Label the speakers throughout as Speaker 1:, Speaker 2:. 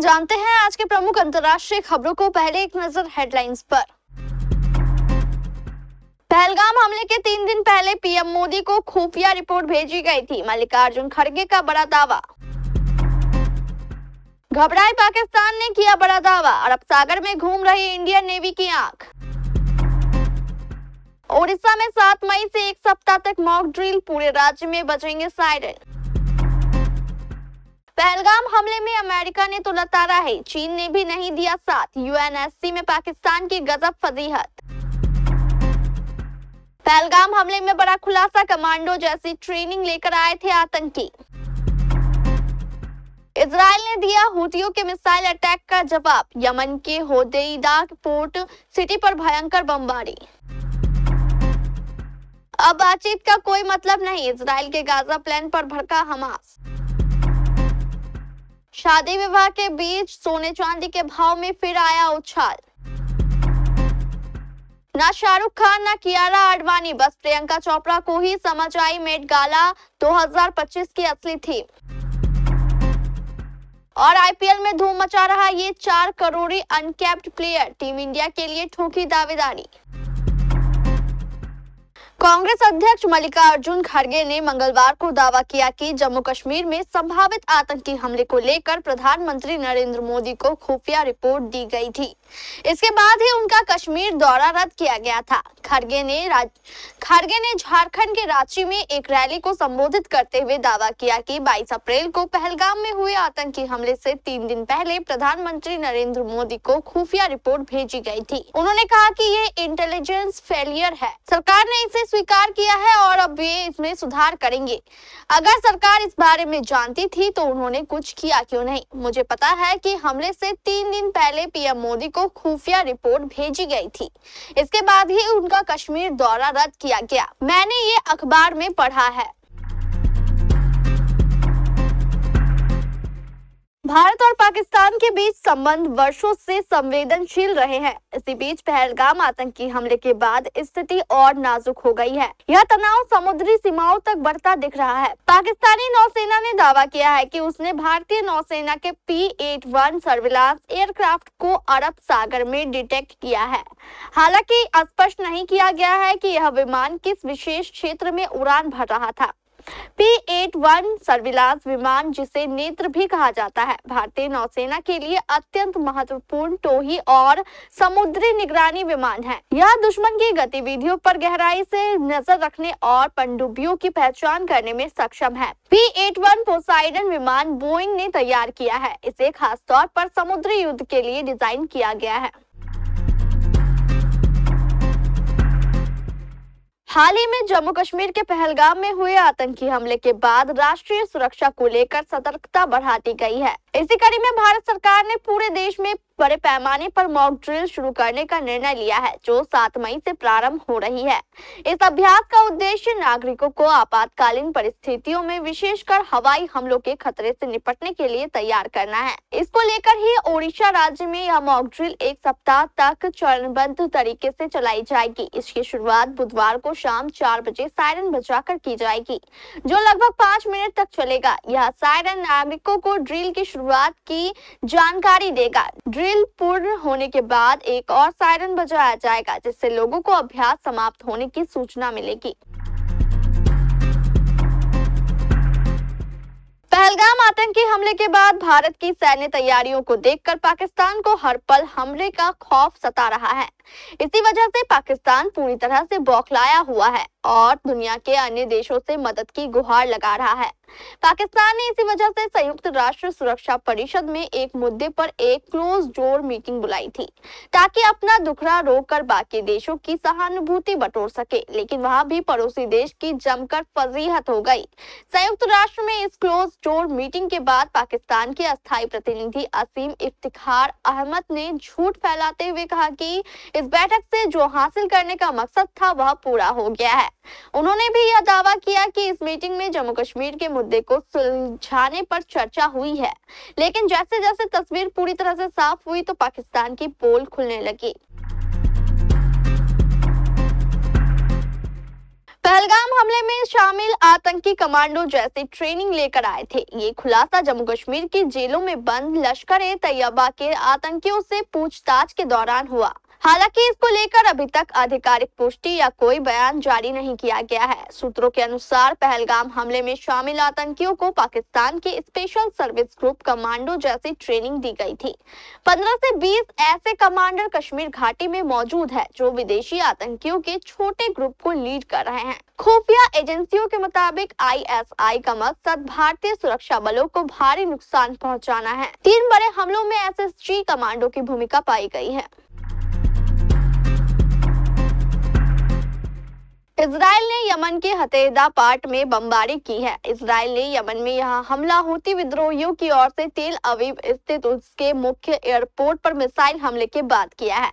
Speaker 1: जानते हैं आज के प्रमुख अंतर्राष्ट्रीय खबरों को। पहले एक नजर हेडलाइंस पर। पहलगाम हमले के 3 दिन पहले पीएम मोदी को खुफिया रिपोर्ट भेजी गई थी। मल्लिकार्जुन खड़गे का बड़ा दावा। घबराई पाकिस्तान ने किया बड़ा दावा। अरब सागर में घूम रही इंडियन नेवी की आंख। ओडिशा में 7 मई से 1 सप्ताह तक मॉक ड्रिल, पूरे राज्य में बजेंगे सायरन। पहलगाम हमले में अमेरिका ने तो लताड़ा है, चीन ने भी नहीं दिया साथ। यूएनएससी में पाकिस्तान की गजब फजीहत। पहलगाम हमले में बड़ा खुलासा, कमांडो जैसी ट्रेनिंग लेकर आए थे आतंकी। इजराइल ने दिया हूतियों के मिसाइल अटैक का जवाब। यमन के होदेइदा पोर्ट सिटी पर भयंकर बमबारी। अब बातचीत का कोई मतलब नहीं, इजराइल के गाजा प्लान पर भड़का हमास। शादी विवाह के बीच सोने चांदी के भाव में फिर आया उछाल। ना शाहरुख खान ना कियारा आडवाणी, बस प्रियंका चोपड़ा को ही समझ आई मेट गाला 2025 की असली थीम। और आईपीएल में धूम मचा रहा ये 4 करोड़ी अनकैप्ड प्लेयर, टीम इंडिया के लिए ठोकी दावेदारी। कांग्रेस अध्यक्ष मल्लिकार्जुन खड़गे ने मंगलवार को दावा किया कि जम्मू कश्मीर में संभावित आतंकी हमले को लेकर प्रधानमंत्री नरेंद्र मोदी को खुफिया रिपोर्ट दी गई थी। इसके बाद ही उनका कश्मीर दौरा रद्द किया गया था। खड़गे ने झारखंड के रांची में एक रैली को संबोधित करते हुए दावा किया कि 22 अप्रैल को पहलगाम में हुए आतंकी हमले से 3 दिन पहले प्रधानमंत्री नरेंद्र मोदी को खुफिया रिपोर्ट भेजी गई थी। उन्होंने कहा कि ये इंटेलिजेंस फेलियर है, सरकार ने इसे स्वीकार किया है और अब वे इसमें सुधार करेंगे। अगर सरकार इस बारे में जानती थी तो उन्होंने कुछ किया क्यों नहीं। मुझे पता है कि हमले से 3 दिन पहले पीएम मोदी को खुफिया रिपोर्ट भेजी गई थी। इसके बाद ही उनका कश्मीर दौरा रद्द किया गया। मैंने ये अखबार में पढ़ा है। भारत और पाकिस्तान के बीच संबंध वर्षों से संवेदनशील रहे हैं। इसी बीच पहलगाम आतंकी हमले के बाद स्थिति और नाजुक हो गई है। यह तनाव समुद्री सीमाओं तक बढ़ता दिख रहा है। पाकिस्तानी नौसेना ने दावा किया है कि उसने भारतीय नौसेना के P-81 सर्विलांस एयरक्राफ्ट को अरब सागर में डिटेक्ट किया है। हालांकि स्पष्ट नहीं किया गया है कि यह विमान किस विशेष क्षेत्र में उड़ान भर रहा था। P-81 सर्विलांस विमान, जिसे नेत्र भी कहा जाता है, भारतीय नौसेना के लिए अत्यंत महत्वपूर्ण टोही और समुद्री निगरानी विमान है। यह दुश्मन की गतिविधियों पर गहराई से नजर रखने और पनडुब्बियों की पहचान करने में सक्षम है। P-81 पोसाइडन विमान बोइंग ने तैयार किया है। इसे खास तौर पर समुद्री युद्ध के लिए डिजाइन किया गया है। हाल ही में जम्मू कश्मीर के पहलगाम में हुए आतंकी हमले के बाद राष्ट्रीय सुरक्षा को लेकर सतर्कता बढ़ाती गई है। इसी कड़ी में भारत सरकार ने पूरे देश में बड़े पैमाने पर मॉक ड्रिल शुरू करने का निर्णय लिया है, जो 7 मई से प्रारंभ हो रही है। इस अभ्यास का उद्देश्य नागरिकों को आपातकालीन परिस्थितियों में विशेषकर हवाई हमलों के खतरे से निपटने के लिए तैयार करना है। इसको लेकर ही ओडिशा राज्य में यह मॉक ड्रिल 1 सप्ताह तक चरणबद्ध तरीके से चलाई जाएगी। इसकी शुरुआत बुधवार को शाम 4 बजे सायरन बजाकर की जाएगी, जो लगभग 5 मिनट तक चलेगा। यह सायरन नागरिकों को ड्रिल की शुरुआत की जानकारी देगा। ड्रिल पूर्ण होने के बाद एक और सायरन बजाया जाएगा, जिससे लोगों को अभ्यास समाप्त होने की सूचना मिलेगी। पहलगाम आतंकी हमले के बाद भारत की सैन्य तैयारियों को देखकर पाकिस्तान को हर पल हमले का खौफ सता रहा है। इसी वजह से पाकिस्तान पूरी तरह से बौखलाया हुआ है और दुनिया के अन्य देशों से मदद की गुहार लगा रहा है। पाकिस्तान ने इसी वजह से संयुक्त राष्ट्र सुरक्षा परिषद में एक मुद्दे पर एक क्लोज डोर मीटिंग बुलाई थी, ताकि अपना दुखड़ा रोककर बाकी देशों की सहानुभूति बटोर सके। लेकिन वहां भी पड़ोसी देश की जमकर फजीहत हो गई। संयुक्त राष्ट्र में इस क्लोज डोर मीटिंग के बाद पाकिस्तान के अस्थायी प्रतिनिधि असीम इफ्तिखार अहमद ने झूठ फैलाते हुए कहा कि इस बैठक से जो हासिल करने का मकसद था वह पूरा हो गया है। उन्होंने भी यह दावा किया कि इस मीटिंग में जम्मू कश्मीर के मुद्दे को सुलझाने पर चर्चा हुई है। लेकिन जैसे जैसे तस्वीर पूरी तरह से साफ हुई तो पाकिस्तान की पोल खुलने लगी। पहलगाम हमले में शामिल आतंकी कमांडो जैसी ट्रेनिंग लेकर आए थे। ये खुलासा जम्मू कश्मीर की जेलों में बंद लश्कर-ए-तैयबा के आतंकियों से पूछताछ के दौरान हुआ। हालांकि इसको लेकर अभी तक आधिकारिक पुष्टि या कोई बयान जारी नहीं किया गया है। सूत्रों के अनुसार पहलगाम हमले में शामिल आतंकियों को पाकिस्तान के स्पेशल सर्विस ग्रुप कमांडो जैसी ट्रेनिंग दी गई थी। 15 से 20 ऐसे कमांडर कश्मीर घाटी में मौजूद है जो विदेशी आतंकियों के छोटे ग्रुप को लीड कर रहे हैं। खुफिया एजेंसियों के मुताबिक ISI का मकसद भारतीय सुरक्षा बलों को भारी नुकसान पहुंचाना है। 3 बड़े हमलों में SSG कमांडो की भूमिका पाई गई है। इजराइल ने यमन के हतेदा पार्ट में बमबारी की है। इजराइल ने यमन में यह हमला हूती विद्रोहियों की ओर से तेल अवीव स्थित उसके मुख्य एयरपोर्ट पर मिसाइल हमले के बाद किया है।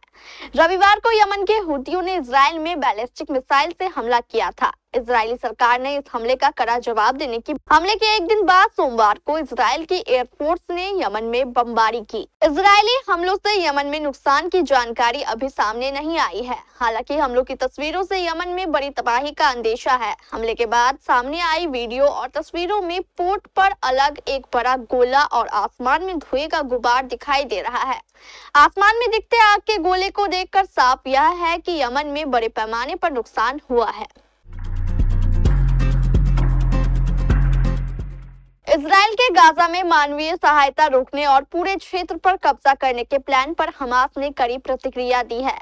Speaker 1: रविवार को यमन के हूतियों ने इजराइल में बैलिस्टिक मिसाइल से हमला किया था। इजरायली सरकार ने इस हमले का कड़ा जवाब देने की हमले के एक दिन बाद सोमवार को इजराइल की एयरफोर्स ने यमन में बमबारी की। इजरायली हमलों से यमन में नुकसान की जानकारी अभी सामने नहीं आई है। हालांकि हमलों की तस्वीरों से यमन में बड़ी तबाही का अंदेशा है। हमले के बाद सामने आई वीडियो और तस्वीरों में पोर्ट पर अलग एक बड़ा गोला और आसमान में धुएं का गुबार दिखाई दे रहा है। आसमान में दिखते आग के गोले को देखकर साफ यह है कि यमन में बड़े पैमाने पर नुकसान हुआ है। इजराइल के गाजा में मानवीय सहायता रोकने और पूरे क्षेत्र पर कब्जा करने के प्लान पर हमास ने कड़ी प्रतिक्रिया दी है।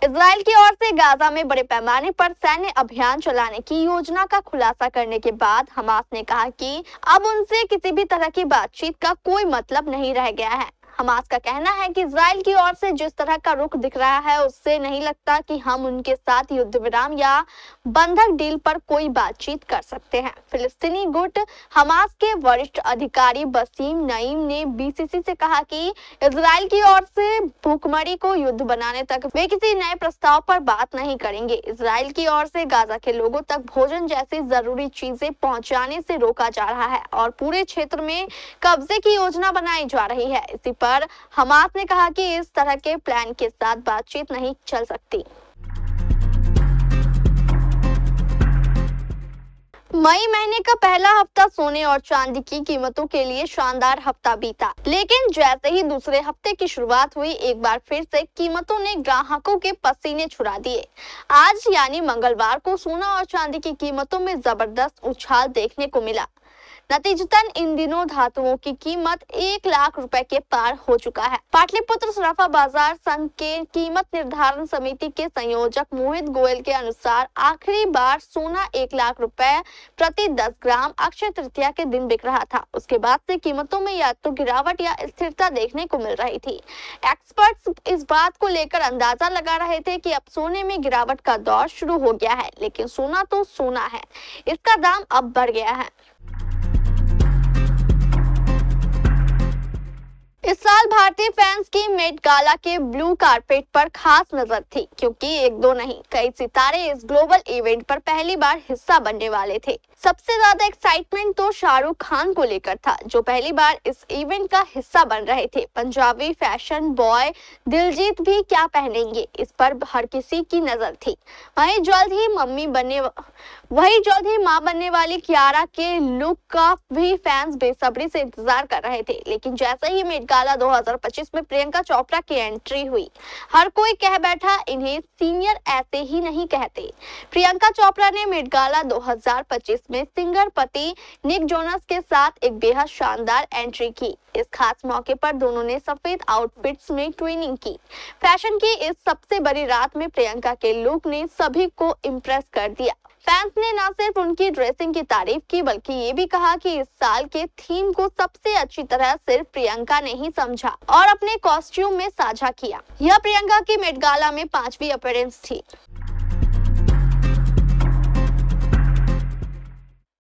Speaker 1: इजराइल की ओर से गाजा में बड़े पैमाने पर सैन्य अभियान चलाने की योजना का खुलासा करने के बाद हमास ने कहा कि अब उनसे किसी भी तरह की बातचीत का कोई मतलब नहीं रह गया है। हमास का कहना है कि इजराइल की ओर से जिस तरह का रुख दिख रहा है उससे नहीं लगता कि हम उनके साथ युद्ध विराम या बंधक डील पर कोई बातचीत कर सकते हैं। फिलिस्तीनी गुट हमास के वरिष्ठ अधिकारी बसीम नईम ने BCC से कहा कि इजराइल की ओर से भूखमरी को युद्ध बनाने तक वे किसी नए प्रस्ताव पर बात नहीं करेंगे। इजराइल की ओर से गाजा के लोगों तक भोजन जैसी जरूरी चीजें पहुंचाने से रोका जा रहा है और पूरे क्षेत्र में कब्जे की योजना बनाई जा रही है। इसी पर हमास ने कहा कि इस तरह के प्लान के साथ बातचीत नहीं चल सकती। मई महीने का पहला हफ्ता सोने और चांदी की कीमतों के लिए शानदार हफ्ता बीता, लेकिन जैसे ही दूसरे हफ्ते की शुरुआत हुई एक बार फिर से कीमतों ने ग्राहकों के पसीने छुड़ा दिए। आज यानी मंगलवार को सोना और चांदी की कीमतों में जबरदस्त उछाल देखने को मिला। नतीजतन इन दिनों धातुओं की कीमत 1 लाख रुपए के पार हो चुका है। पाटलिपुत्र सराफा बाजार संघ के कीमत निर्धारण समिति के संयोजक मोहित गोयल के अनुसार आखिरी बार सोना 1 लाख रुपए प्रति 10 ग्राम अक्षय तृतीया के दिन बिक रहा था। उसके बाद से कीमतों में या तो गिरावट या स्थिरता देखने को मिल रही थी। एक्सपर्ट्स इस बात को लेकर अंदाजा लगा रहे थे कि अब सोने में गिरावट का दौर शुरू हो गया है, लेकिन सोना तो सोना है, इसका दाम अब बढ़ गया है। इस साल भारतीय फैंस की मेट गाला के ब्लू कारपेट पर खास नजर थी, क्योंकि एक दो नहीं कई सितारे इस ग्लोबल इवेंट पर पहली बार हिस्सा बनने वाले थे। सबसे ज्यादा एक्साइटमेंट तो शाहरुख खान को लेकर था, जो पहली बार इस इवेंट का हिस्सा बन रहे थे। पंजाबी फैशन बॉय दिलजीत भी क्या पहनेंगे, इस पर हर किसी की नजर थी। वहीं जल्द ही मां बनने वाली कियारा के लुक का भी फैंस बेसब्री से इंतजार कर रहे थे। लेकिन जैसे ही मेट गाला 2025 में प्रियंका चोपड़ा की एंट्री हुई, हर कोई कह बैठा इन्हें सीनियर ऐसे ही नहीं कहते। प्रियंका चोपड़ा ने मेट गाला 2025 में सिंगर पति निक जोनस के साथ एक बेहद शानदार एंट्री की। इस खास मौके पर दोनों ने सफेद आउटफिट्स में ट्विनिंग की। फैशन की इस सबसे बड़ी रात में प्रियंका के लुक ने सभी को इम्प्रेस कर दिया। फैंस ने न सिर्फ उनकी ड्रेसिंग की तारीफ की, बल्कि ये भी कहा कि इस साल के थीम को सबसे अच्छी तरह सिर्फ प्रियंका ने ही समझा और अपने कॉस्ट्यूम में साझा किया। यह प्रियंका की मेट गाला में 5वीं अपीयरेंस थी।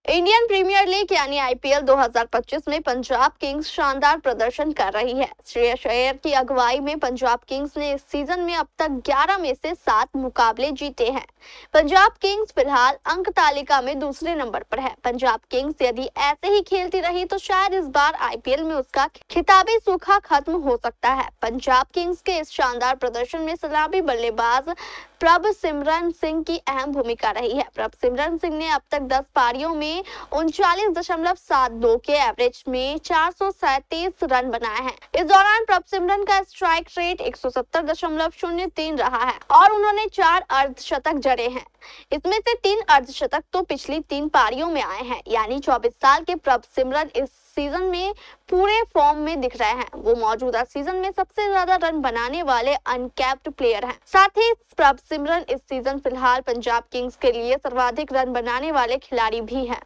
Speaker 1: इंडियन प्रीमियर लीग यानी आईपीएल 2025 में पंजाब किंग्स शानदार प्रदर्शन कर रही है। श्रेयस अय्यर की अगुवाई में पंजाब किंग्स ने इस सीजन में अब तक 11 में से 7 मुकाबले जीते हैं। पंजाब किंग्स फिलहाल अंक तालिका में दूसरे नंबर पर है। पंजाब किंग्स यदि ऐसे ही खेलती रही तो शायद इस बार आईपीएल में उसका खिताबी सूखा खत्म हो सकता है। पंजाब किंग्स के इस शानदार प्रदर्शन में सलामी बल्लेबाज प्रभसिमरन सिंह की अहम भूमिका रही है। प्रभसिमरन सिंह ने अब तक 10 पारियों में 39.72 के एवरेज में 437 रन बनाए हैं। इस दौरान प्रभसिमरन का स्ट्राइक रेट 170.03 रहा है और उन्होंने 4 अर्धशतक जड़े हैं। इसमें से 3 अर्धशतक तो पिछली 3 पारियों में आए हैं। यानी 24 साल के प्रभसिमरन इस सीजन में पूरे फॉर्म में दिख रहे हैं। वो मौजूदा सीजन में सबसे ज्यादा रन बनाने वाले अनकैप्ड प्लेयर हैं। साथ ही प्रभसिमरन इस सीजन फिलहाल पंजाब किंग्स के लिए सर्वाधिक रन बनाने वाले खिलाड़ी भी हैं।